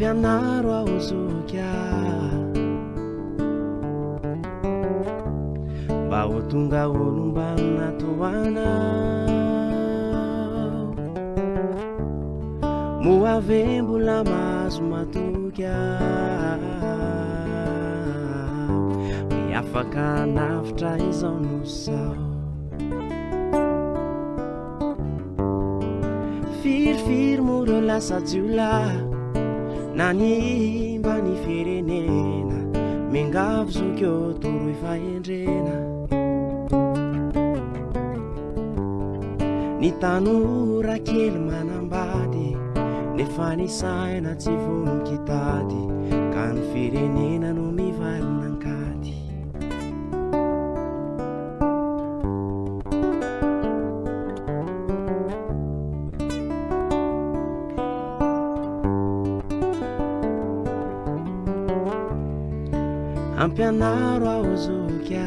ampianaro aho zoky mba ho tonga olombana toanao moave mbola mahazo matoky miafaka nafitra izao no sao firifiry moro lasa jiola nanimba ny firenena mengavo zokeo toroy fahendrena ny tanora kely manambady nefa ny saina tsy vonikitady ka ny firenena no mivarinankady ampianaro aho zoky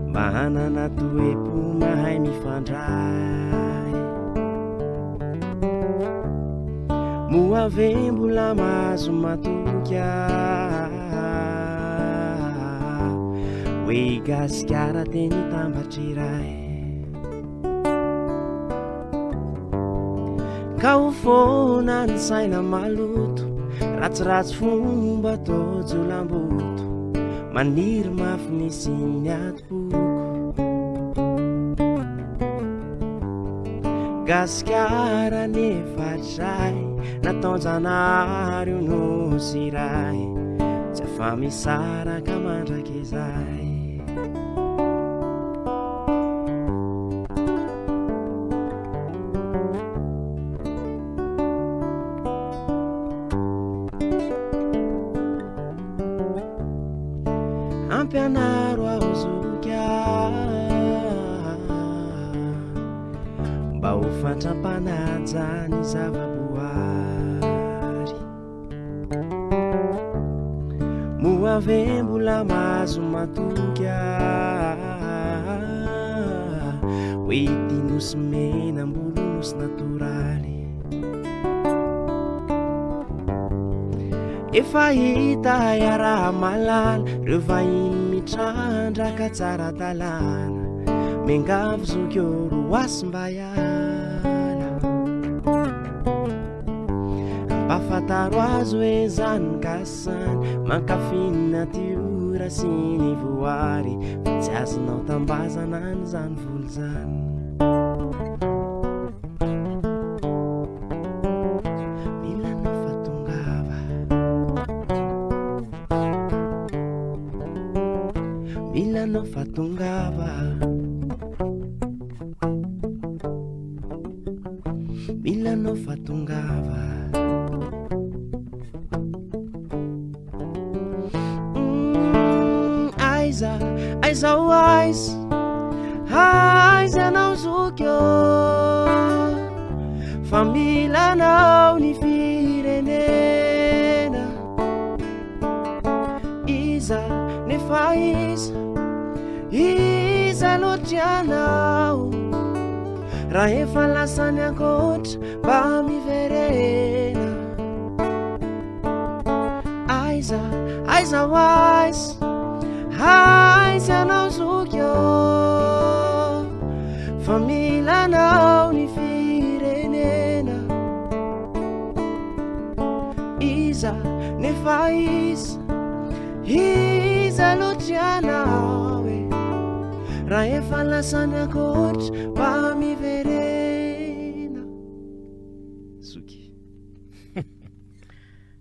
mba hanana toepo mahay mifandray moave mbola mahazo matoky hoe gasikara teny tambatriray ka ho fona ny saina maloto ratsiratsy fomba tojolamboto maniry mafy nisy ny atipoko gasikara nefatray nataonjanareo no siray tsy afa misaraka mandraky izay ampianaro aho zoky mba ho fantrapanajany zavaboary moave mbola mahazo matoky hoe ity nosy mena mbolo nosy natoraly efa hita iaraha malala reo vahiny mitrandraka tsara talana mengavo zokeo roasy mba iala mpafantaro azo hoe zany gasany mankafiny natiora sy ny voary fa tsy azonao tambazana ny zany volo zany Milano fatungava Milano fatungava Aiza wise Aiza não zukyo Família não ni firenena Isa ne faz Isa lotianao raha efa lasany ankoatra mba miverena aiza wise aiza anao zokyo família anao ny firenena iza nefa iza lotianao raha efa lasany ankoatra mba miverena